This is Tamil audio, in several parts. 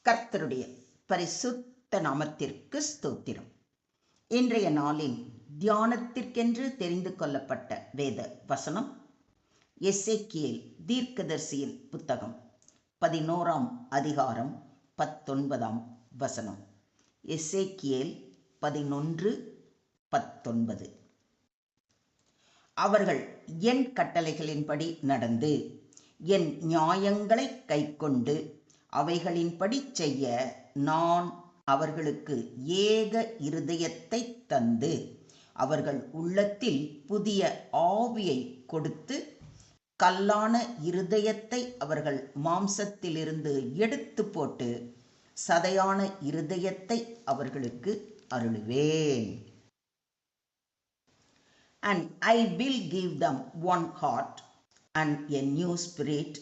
கர்த்தருடைய பரிசுத்த நாமத்திற்கு ஸ்தோத்திரம். இன்றைய நாளின் தியானத்திற்கென்று தெரிந்து கொள்ளப்பட்ட வேத வசனம் எசேக்கியேல் தீர்க்கதரிசியின் புத்தகம் 11ஆம் அதிகாரம் 19ஆம் வசனம். எசேக்கியேல் 11:19. அவர்கள் என் கட்டளைகளின்படி நடந்து என் நியாயங்களை கைக்கொண்டு அவைகளின்படி செய்ய நான் அவர்களுக்கு ஏக இருதயத்தை தந்து அவர்கள் உள்ளத்தில் புதிய ஆவியை கொடுத்து கல்லான இருதயத்தை அவர்கள் மாம்சத்திலிருந்து எடுத்து போட்டு சதையான இருதயத்தை அவர்களுக்கு அருளுவேன். And I will give them one heart and a new spirit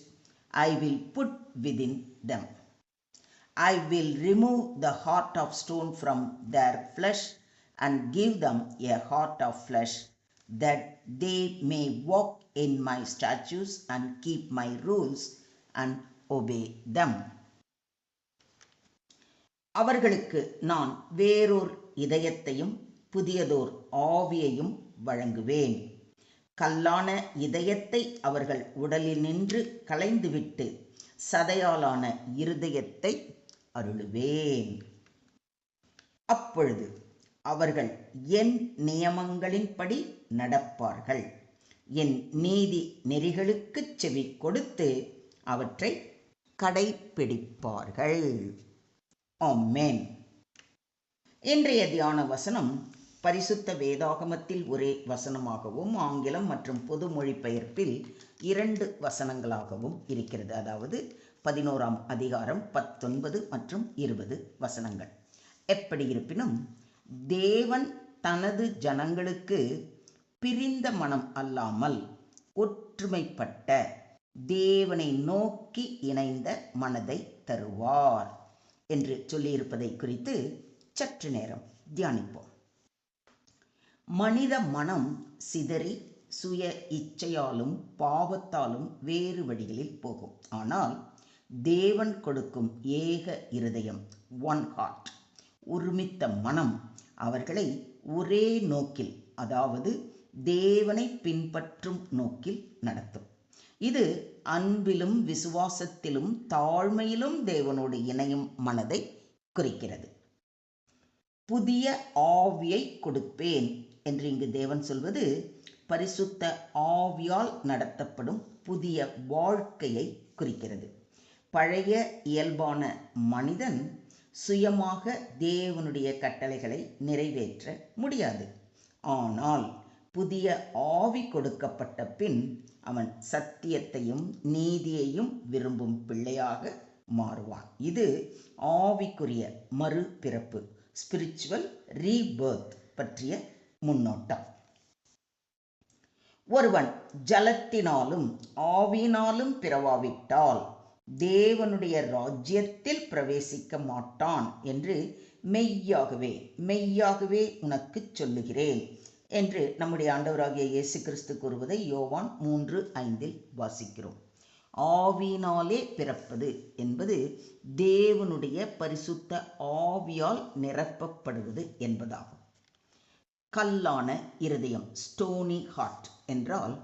I will put within them. I will remove the heart of stone from their flesh and give them a heart of flesh, that they may walk in my statutes and keep my rules and obey them. அவர்களுக்கு நான் வேறொரு இதயத்தையும் புதியதோர் ஆவியையும் வழங்குவேன். கல்லான இதயத்தை அவர்கள் உடலில் நின்று களைந்துவிட்டு சதையாலான இருதயத்தை அருளுவேன். அப்பொழுது அவர்கள் என் நியமங்களின்படி நடப்பார்கள், என் நீதி நெறிகளுக்கு செவி கொடுத்து அவற்றை கடைப்பிடிப்பார்கள். ஆமென். இன்றைய தியான வசனம் பரிசுத்த வேதாகமத்தில் ஒரே வசனமாகவும் ஆங்கிலம் மற்றும் பொது மொழிபெயர்ப்பில் 2 வசனங்களாகவும் இருக்கிறது. அதாவது 11ஆம் அதிகாரம் 19 மற்றும் 20 வசனங்கள். எப்படி இருப்பினும் தேவன் தனது ஜனங்களுக்கு பிரிந்த மனம் அல்லாமல் ஒற்றுமைப்பட்ட தேவனை நோக்கி இணைந்த மனதை தருவார் என்று சொல்லியிருப்பதை குறித்து சற்று நேரம் தியானிப்போம். மனித மனம் சிதறி சுய இச்சையாலும் பாவத்தாலும் வேறு வழிகளில் போகும். ஆனால் தேவன் கொடுக்கும் ஏக இருதயம், ஒன் ஹார்ட், ஒருமித்த மனம் அவர்களை ஒரே நோக்கில், அதாவது தேவனை பின்பற்றும் நோக்கில் நடத்தும். இது அன்பிலும் விசுவாசத்திலும் தாழ்மையிலும் தேவனோடு இணையும் மனதை குறிக்கிறது. புதிய ஆவியை கொடுப்பேன் என்று இங்கு தேவன் சொல்வது பரிசுத்த ஆவியால் நடத்தப்படும் புதிய வாழ்க்கையை குறிக்கிறது. பழைய இயல்பான மனிதன் சுயமாக தேவனுடைய கட்டளைகளை நிறைவேற்ற முடியாது. ஆனால் புதிய ஆவி கொடுக்கப்பட்ட பின் அவன் சத்தியத்தையும் நீதியையும் விரும்பும் பிள்ளையாக மாறுவான். இது ஆவிக்குரிய மறுபிறப்பு, ஸ்பிரிச்சுவல் ரீபர்த் பற்றிய முன்னோட்டம். ஒருவன் ஜலத்தினாலும் ஆவியினாலும் பிறவாவிட்டால் தேவனுடைய ராஜ்யத்தில் பிரவேசிக்க மாட்டான் என்று மெய்யாகவே மெய்யாகவே உனக்கு சொல்லுகிறேன் என்று நம்முடைய ஆண்டவராகிய இயேசு கிறிஸ்து கூறுவதை யோவான் 3:5 வாசிக்கிறோம். ஆவியினாலே பிறப்பது என்பது தேவனுடைய பரிசுத்த ஆவியால் நிரப்பப்படுவது என்பதாகும். கல்லான இருதயம், ஸ்டோனி ஹார்ட் என்றால்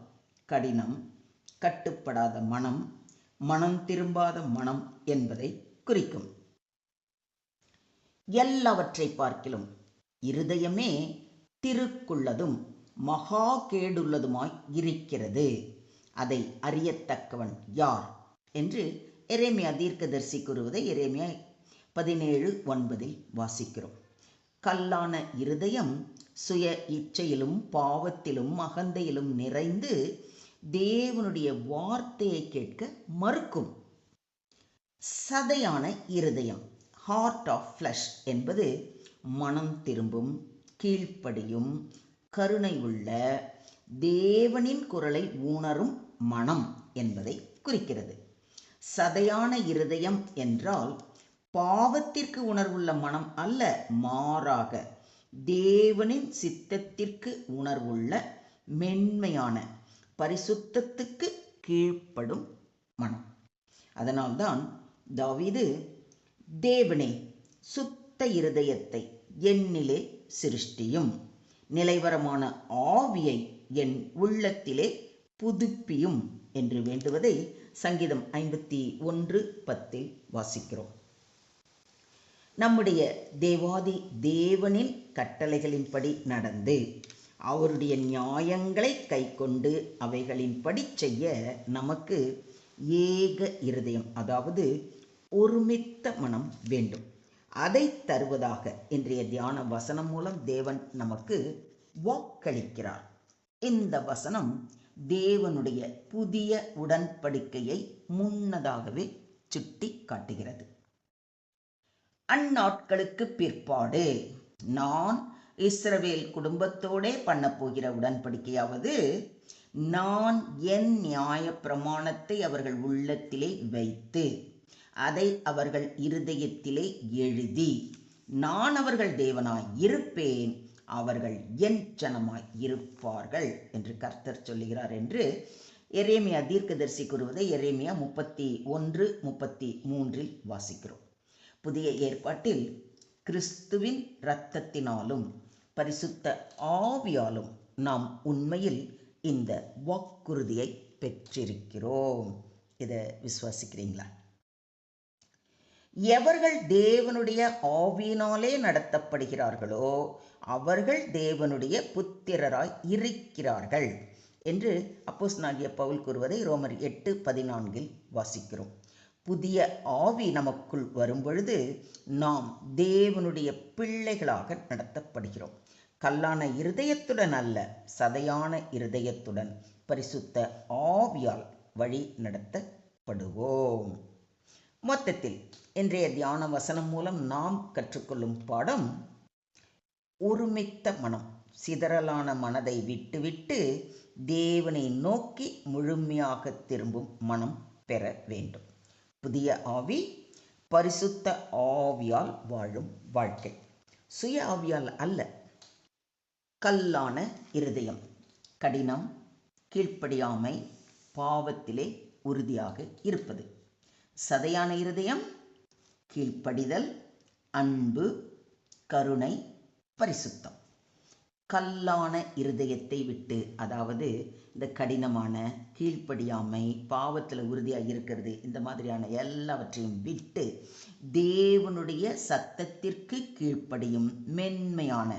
கடினம், கட்டுப்படாத மனம், மனம் திரும்பாத மனம் என்பதை குறிக்கும். எல்லாவற்றை பார்க்கிலும் இருதயமே திருக்குள்ளதும் மகா கேடுள்ளதுமாய் இருக்கிறது, அதை அறியத்தக்கவன் யார் என்று எரேமியா தீர்க்கதரிசி கூறுவதை எரேமியா 17:9 வாசிக்கிறோம். கல்லான இருதயம் சுய இச்சையிலும் பாவத்திலும் அகந்தையிலும் நிறைந்து தேவனுடைய வார்த்தையை கேட்க மறுக்கும். சதையான இருதயம், ஹார்ட் ஆஃப் ஃப்ளஷ் என்பது மனம் திரும்பும், கீழ்ப்படியும், கருணை உள்ள, தேவனின் குரலை உணரும் மனம் என்பதை குறிக்கிறது. சதையான இருதயம் என்றால் பாவத்திற்கு உணர்வுள்ள மனம் அல்ல, மாறாக தேவனின் சித்தத்திற்கு உணர்வுள்ள மென்மையான பரிசுத்தத்துக்கு கீழ்ப்படும் மனம். அதனால்தான் தாவீது தேவனே, சுத்த இருதயத்தை என்னிலே சிருஷ்டியும், நிலைவரமான ஆவியை என் உள்ளத்திலே புதுப்பியும் என்று வேண்டுவதை சங்கீதம் 51:10 வாசிக்கிறோம். நம்முடைய தேவாதி தேவனின் கட்டளைகளின்படி நடந்து அவருடைய நியாயங்களை கைக்கொண்டு அவைகளின்படி செய்ய நமக்கு ஏக இருதயம், அதாவது ஒருமித்த மனம் வேண்டும். அதை தருவதாக இன்றைய தியான வசனம் மூலம் தேவன் நமக்கு வாக்களிக்கிறார். இந்த வசனம் தேவனுடைய புதிய உடன்படிக்கையை முன்னதாகவே சுட்டி காட்டுகிறது. அந்நாட்களுக்கு பிற்பாடு நான் இஸ்ரவேல் குடும்பத்தோடே பண்ண போகிற உடன்படிக்கையாவது, நான் என் நியாய பிரமாணத்தை அவர்கள் உள்ளத்திலே வைத்து அதை அவர்கள் இருதயத்திலே எழுதி, நான் அவர்கள் தேவனாய் இருப்பேன், அவர்கள் என் ஜனமாய் இருப்பார்கள் என்று கர்த்தர் சொல்லுகிறார் என்று எரேமியா தீர்க்கதரிசி கூறுவதை எரேமியா 31:33 வாசிக்கிறோம். புதிய ஏற்பாட்டில் கிறிஸ்துவின் இரத்தத்தினாலும் பரிசுத்த ஆவியாலும் நாம் உண்மையில் இந்த வாக்குறுதியை பெற்றிருக்கிறோம். இதை விசுவாசிக்கிறீங்களா? எவர்கள் தேவனுடைய ஆவியினாலே நடத்தப்படுகிறார்களோ அவர்கள் தேவனுடைய புத்திரராய் இருக்கிறார்கள் என்று அப்போஸ்தலனாகிய பவுல் கூறுவதை ரோமர் 8:14 வாசிக்கிறோம். புதிய ஆவி நமக்குள் வரும்பொழுது நாம் தேவனுடைய பிள்ளைகளாக நடத்தப்படுகிறோம். கல்லான இருதயத்துடன் அல்ல, சதையான இருதயத்துடன் பரிசுத்த ஆவியால் வழி நடத்தப்படுவோம். மொத்தத்தில் இன்றைய தியான வசனம் மூலம் நாம் கற்றுக்கொள்ளும் பாடம், ஒருமித்த மனம், சிதறலான மனதை விட்டுவிட்டு தேவனை நோக்கி முழுமையாக திரும்பும் மனம் பெற வேண்டும். புதிய ஆவி, பரிசுத்த ஆவியால் வாழும் வாழ்க்கை, சுய ஆவியால் அல்ல. கல்லான இருதயம், கடினம், கீழ்ப்படியாமை, பாவத்திலே உறுதியாக இருப்பது. சதையான இருதயம், கீழ்ப்படிதல், அன்பு, கருணை, பரிசுத்தம். கல்லான இருதயத்தை விட்டு, அதாவது இந்த கடினமான, கீழ்ப்படியாமை, பாவத்தில் உறுதியாக இருக்கிறது, இந்த மாதிரியான எல்லாவற்றையும் விட்டு தேவனுடைய சத்தத்திற்கு கீழ்ப்படியும் மென்மையான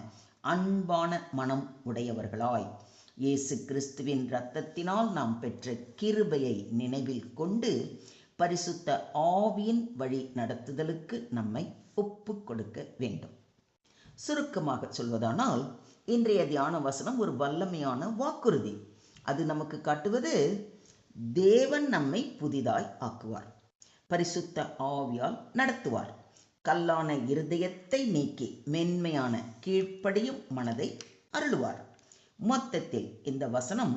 அன்பான மனம் உடையவர்களாய் இயேசு கிறிஸ்துவின் இரத்தத்தினால் நாம் பெற்ற கிருபையை நினைவில் கொண்டு பரிசுத்த ஆவியின் வழி நடத்துதலுக்கு நம்மை ஒப்பு கொடுக்க வேண்டும். சுருக்கமாக சொல்வதானால், இன்றைய தியான வசனம் ஒரு வல்லமையான வாக்குறுதி. அது நமக்கு காட்டுவது, தேவன் நம்மை புதிதாய் ஆக்குவார், பரிசுத்த ஆவியால் நடத்துவார், கல்லான இருதயத்தை நீக்கி மென்மையான கீழ்ப்படியும் மனதை அருளுவார். மொத்தத்தில் இந்த வசனம்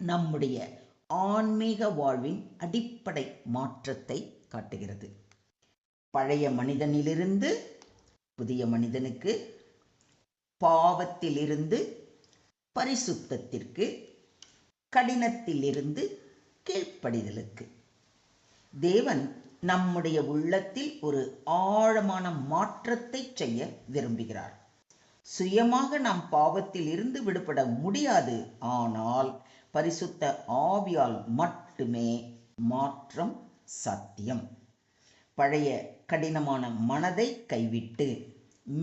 நம்முடைய ஆன்மீக வாழ்வின் அடிப்படை மாற்றத்தை காட்டுகிறது. பழைய மனிதனிலிருந்து புதிய மனிதனுக்கு, பாவத்திலிருந்து பரிசுத்தத்திற்கு, கடினத்திலிருந்து கீழ்ப்படிதலுக்கு. தேவன் நம்முடைய உள்ளத்தில் ஒரு ஆழமான மாற்றத்தை செய்ய விரும்புகிறார். சுயமாக நாம் பாவத்தில் இருந்து விடுபட முடியாது. ஆனால் பரிசுத்த ஆவியால் மட்டுமே மாற்றம் சாத்தியம். பழைய கடினமான மனதை கைவிட்டு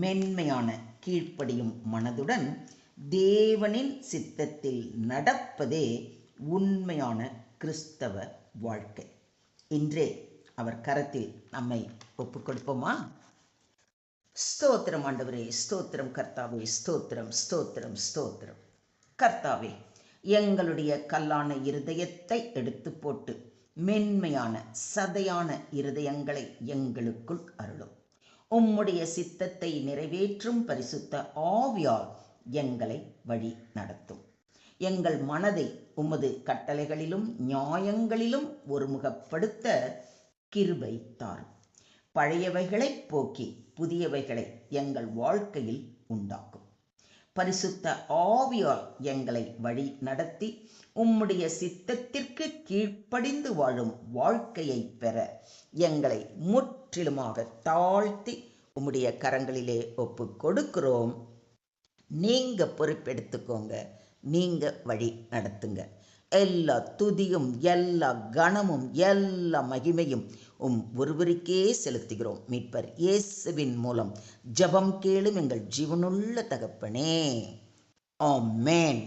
மென்மையான கீழ்ப்படியும் மனதுடன் தேவனின் சித்தத்தில் நடப்பதே உண்மையான கிறிஸ்தவ வாழ்க்கை. இன்றே அவர் கரத்தில் நம்மை ஒப்புக் கொடுப்போமா? ஸ்தோத்திரம் ஆண்டவரே, ஸ்தோத்திரம் கர்த்தாவே, ஸ்தோத்திரம் ஸ்தோத்திரம் ஸ்தோத்திரம். கர்த்தாவே, எங்களுடைய கல்லான இருதயத்தை எடுத்து போட்டு மென்மையான சதையான இருதயங்களை எங்களுக்குள் அருளும். உம்முடைய சித்தத்தை நிறைவேற்றும் பரிசுத்த ஆவியால் எங்களை வழி நடத்தும். எங்கள் மனதை உமது கட்டளைகளிலும் நியாயங்களிலும் ஒருமுகப்படுத்த கிருபை தாரும். பழையவைகளை போக்கி புதியவைகளை எங்கள் வாழ்க்கையில் உண்டாக்கும். பரிசுத்த ஆவியால் எங்களை வழி நடத்தி உம்முடைய சித்தத்திற்கு கீழ்ப்படிந்து வாழும் வாழ்க்கையை பெற எங்களை முற்றிலுமாக தாழ்த்தி உம்முடைய கரங்களிலே ஒப்பு கொடுக்கிறோம். நீங்க பொறுப்பெடுத்துக்கோங்க, நீங்க வழி நடத்துங்க. எல்லா துதியும், எல்லா கனமும், எல்லா மகிமையும் ஒருவருக்கே செலுத்துகிறோம். மீட்பர் இயேசுவின் மூலம் ஜெபம் கேளும் எங்கள் ஜீவனுள்ள தகப்பனே. ஆமென்.